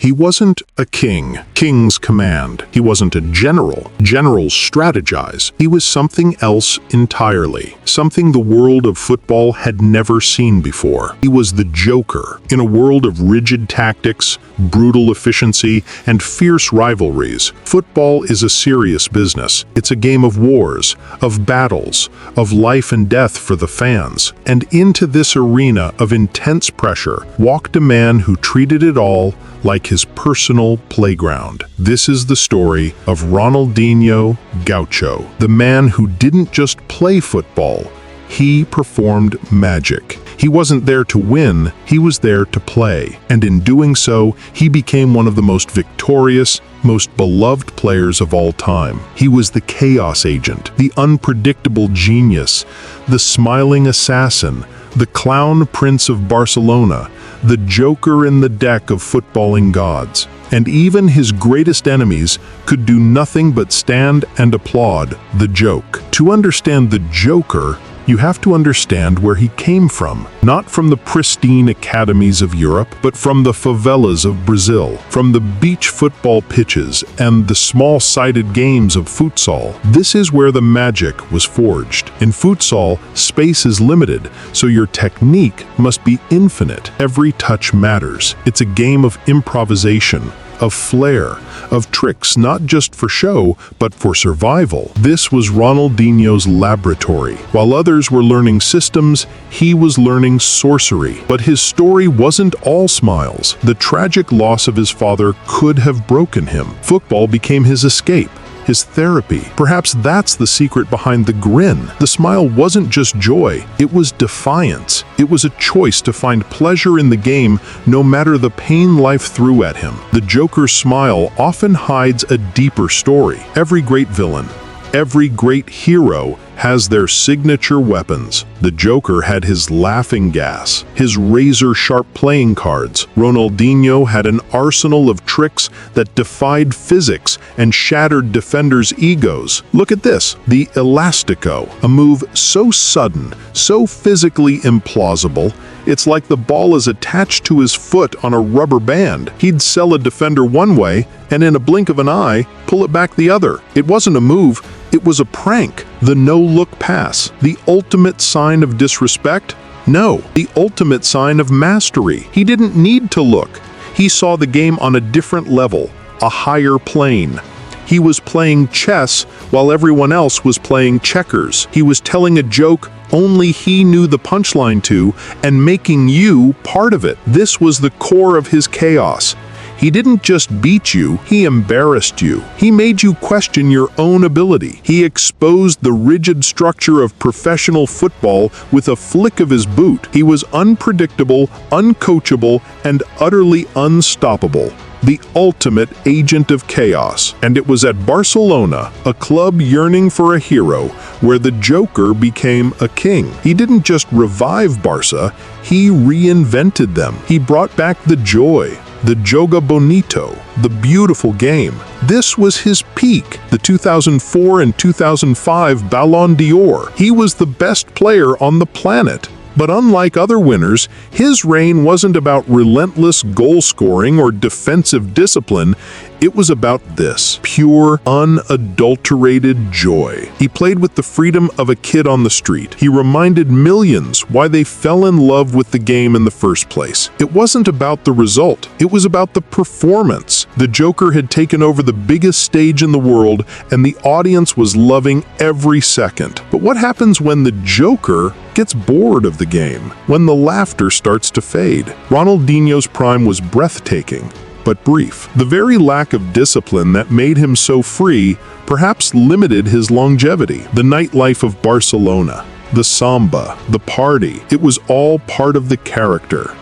He wasn't a king. Kings command. He wasn't a general. Generals strategize. He was something else entirely. Something the world of football had never seen before. He was the Joker. In a world of rigid tactics, brutal efficiency, and fierce rivalries, football is a serious business. It's a game of wars, of battles, of life and death for the fans. And into this arena of intense pressure walked a man who treated it all like his personal playground. This is the story of Ronaldinho Gaucho, the man who didn't just play football, he performed magic. He wasn't there to win, he was there to play. And in doing so, he became one of the most victorious, most beloved players of all time. He was the chaos agent, the unpredictable genius, the smiling assassin, the clown prince of Barcelona, the joker in the deck of footballing gods. And even his greatest enemies could do nothing but stand and applaud the joke. To understand the Joker, you have to understand where he came from. Not from the pristine academies of Europe, but from the favelas of Brazil, from the beach football pitches and the small-sided games of futsal. This is where the magic was forged. In futsal, space is limited, so your technique must be infinite. Every touch matters. It's a game of improvisation, of flair, of tricks not just for show, but for survival. This was Ronaldinho's laboratory. While others were learning systems, he was learning sorcery. But his story wasn't all smiles. The tragic loss of his father could have broken him. Football became his escape, his therapy. Perhaps that's the secret behind the grin. The smile wasn't just joy, it was defiance. It was a choice to find pleasure in the game no matter the pain life threw at him. The Joker's smile often hides a deeper story. Every great villain, every great hero has their signature weapons. The Joker had his laughing gas, his razor-sharp playing cards. Ronaldinho had an arsenal of tricks that defied physics and shattered defenders' egos. Look at this, the Elastico, a move so sudden, so physically implausible, it's like the ball is attached to his foot on a rubber band. He'd sell a defender one way, and in a blink of an eye, pull it back the other. It wasn't a move, it was a prank. The no-look pass, the ultimate sign of disrespect? No, the ultimate sign of mastery. He didn't need to look. He saw the game on a different level, a higher plane. He was playing chess while everyone else was playing checkers. He was telling a joke only he knew the punchline to and making you part of it. This was the core of his chaos. He didn't just beat you, he embarrassed you. He made you question your own ability. He exposed the rigid structure of professional football with a flick of his boot. He was unpredictable, uncoachable, and utterly unstoppable. The ultimate agent of chaos. And it was at Barcelona, a club yearning for a hero, where the Joker became a king. He didn't just revive Barca, he reinvented them. He brought back the joy, the joga bonito, the beautiful game. This was his peak, the 2004 and 2005 Ballon d'Or. He was the best player on the planet. But unlike other winners, his reign wasn't about relentless goal scoring or defensive discipline. It was about this, pure, unadulterated joy. He played with the freedom of a kid on the street. He reminded millions why they fell in love with the game in the first place. It wasn't about the result. It was about the performance. The Joker had taken over the biggest stage in the world, and the audience was loving every second. But what happens when the Joker gets bored of the game? When the laughter starts to fade? Ronaldinho's prime was breathtaking, but brief. The very lack of discipline that made him so free perhaps limited his longevity. The nightlife of Barcelona, the samba, the party, it was all part of the character.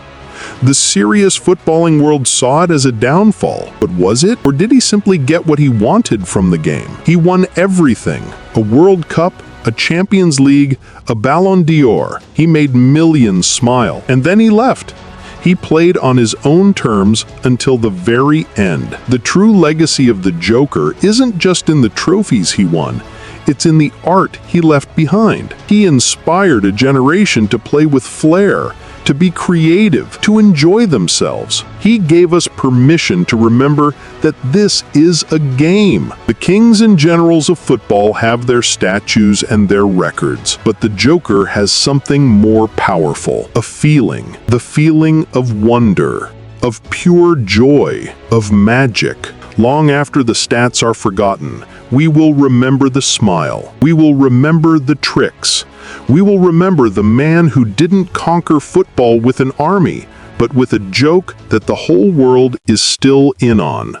The serious footballing world saw it as a downfall, but was it? Or did he simply get what he wanted from the game? He won everything: a World Cup, a Champions League, a Ballon d'Or. He made millions smile, and then he left. He played on his own terms until the very end. The true legacy of the Joker isn't just in the trophies he won, it's in the art he left behind. He inspired a generation to play with flair, to be creative, to enjoy themselves. He gave us permission to remember that this is a game. The kings and generals of football have their statues and their records, but the Joker has something more powerful, a feeling, the feeling of wonder, of pure joy, of magic. Long after the stats are forgotten, we will remember the smile. We will remember the tricks. We will remember the man who didn't conquer football with an army, but with a joke that the whole world is still in on.